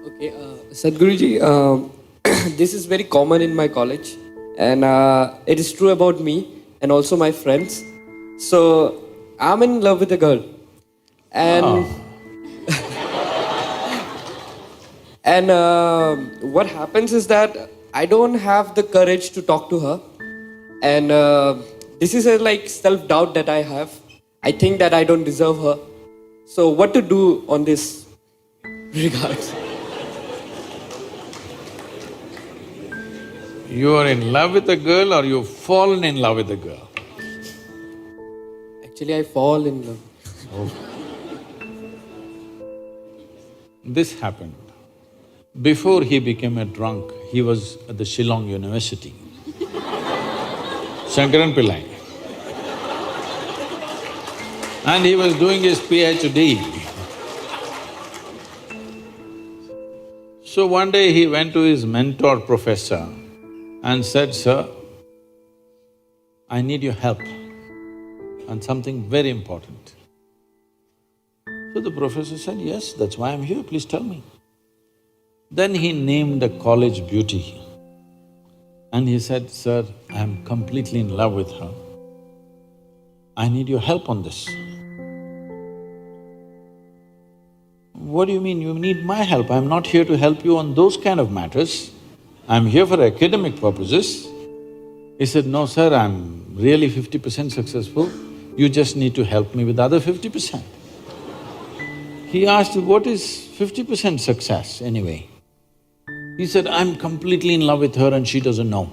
Okay, Sadhguruji, this is very common in my college, and it is true about me and also my friends. So I'm in love with a girl, and Oh, what happens is that I don't have the courage to talk to her, and this is a like self doubt that I have. I think that I don't deserve her. So what to do on this regards? you are in love with a girl or you've fallen in love with a girl? Actually, I fall in love. This happened. Before he became a drunk, he was at the Shillong University, Shankaran Pillai. And he was doing his PhD. So one day he went to his mentor professor and said, "Sir, I need your help on something very important." So the professor said, "Yes, that's why I'm here, please tell me." Then he named a college beauty and he said, "Sir, I'm completely in love with her. I need your help on this." "What do you mean you need my help? I'm not here to help you on those kind of matters. I'm here for academic purposes." He said, "No, sir, I'm really 50% successful. You just need to help me with the other 50%. He asked, "What is 50% success anyway?" He said, "I'm completely in love with her and she doesn't know.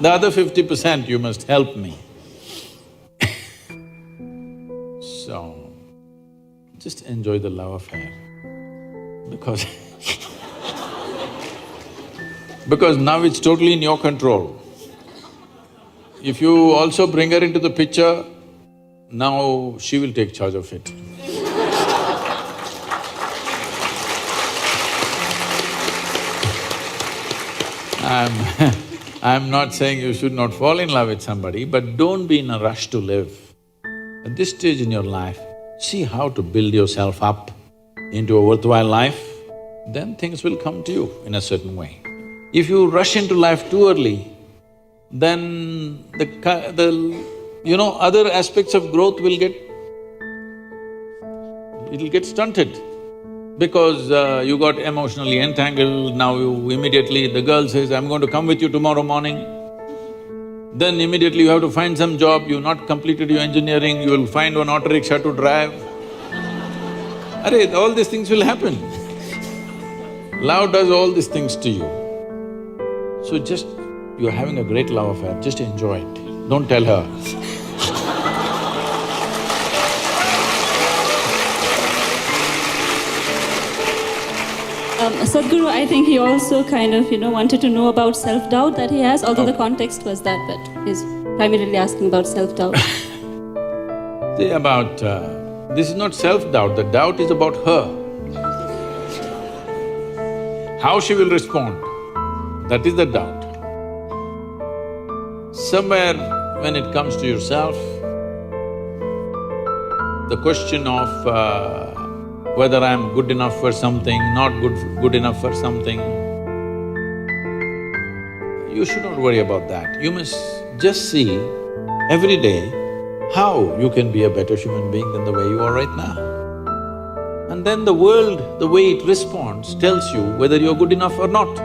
The other 50% you must help me." So, just enjoy the love affair because because now it's totally in your control. If you also bring her into the picture, now she will take charge of it. I'm I'm not saying you should not fall in love with somebody, but don't be in a rush to live. At this stage in your life, see how to build yourself up into a worthwhile life, then things will come to you in a certain way. If you rush into life too early, then other aspects of growth will it'll get stunted. Because you got emotionally entangled, now you immediately… the girl says, "I'm going to come with you tomorrow morning." Then immediately you have to find some job, you've not completed your engineering, you will find one auto rickshaw to drive. Arey, all these things will happen. Love does all these things to you. So just… you're having a great love affair, just enjoy it, don't tell her. Sadhguru, I think he also kind of, wanted to know about self-doubt that he has, although the context was that he's primarily asking about self-doubt. See, this is not self-doubt, the doubt is about her. How she will respond, that is the doubt. Somewhere when it comes to yourself, the question of whether I'm good enough for something, not good enough for something, you should not worry about that. You must just see every day how you can be a better human being than the way you are right now. And then the world, the way it responds, tells you whether you're good enough or not.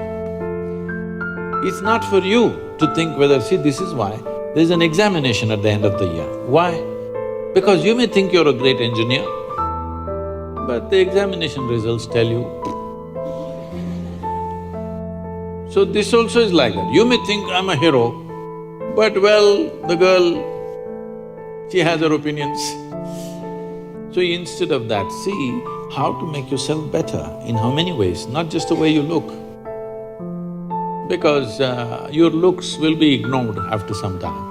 It's not for you to think whether… see, this is why there's an examination at the end of the year. Why? Because you may think you're a great engineer, but the examination results tell you. So this also is like that. You may think, "I'm a hero," but well, the girl, she has her opinions. So instead of that, see how to make yourself better, in how many ways, not just the way you look. Because your looks will be ignored after some time.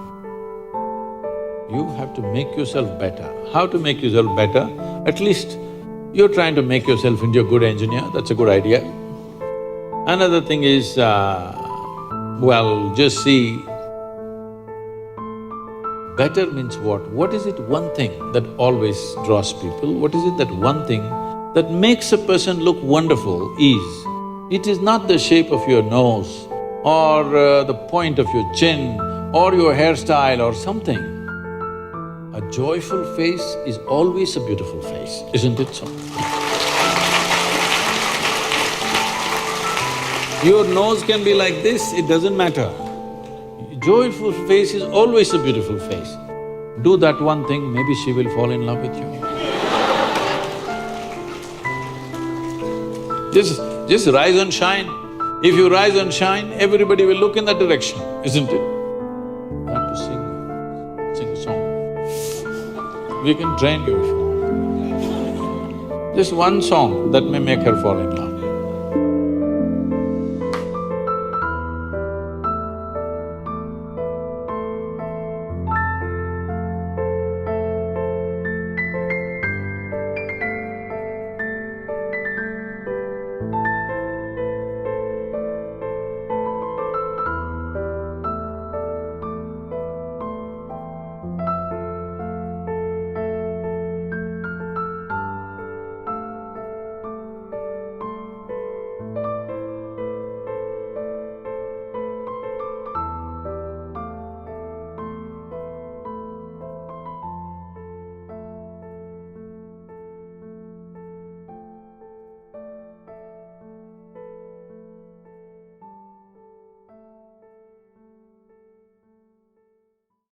You have to make yourself better. How to make yourself better? At least you're trying to make yourself into a good engineer, that's a good idea. Another thing is, just see, better means what? What is it one thing that always draws people? What is it that one thing that makes a person look wonderful is, it is not the shape of your nose or the point of your chin or your hairstyle or something. A joyful face is always a beautiful face, isn't it so? Your nose can be like this, it doesn't matter. Joyful face is always a beautiful face. Do that one thing, maybe she will fall in love with you. Just rise and shine. If you rise and shine, everybody will look in that direction, isn't it? I have to sing a song. We can train you if you want. Just one song that may make her fall in love.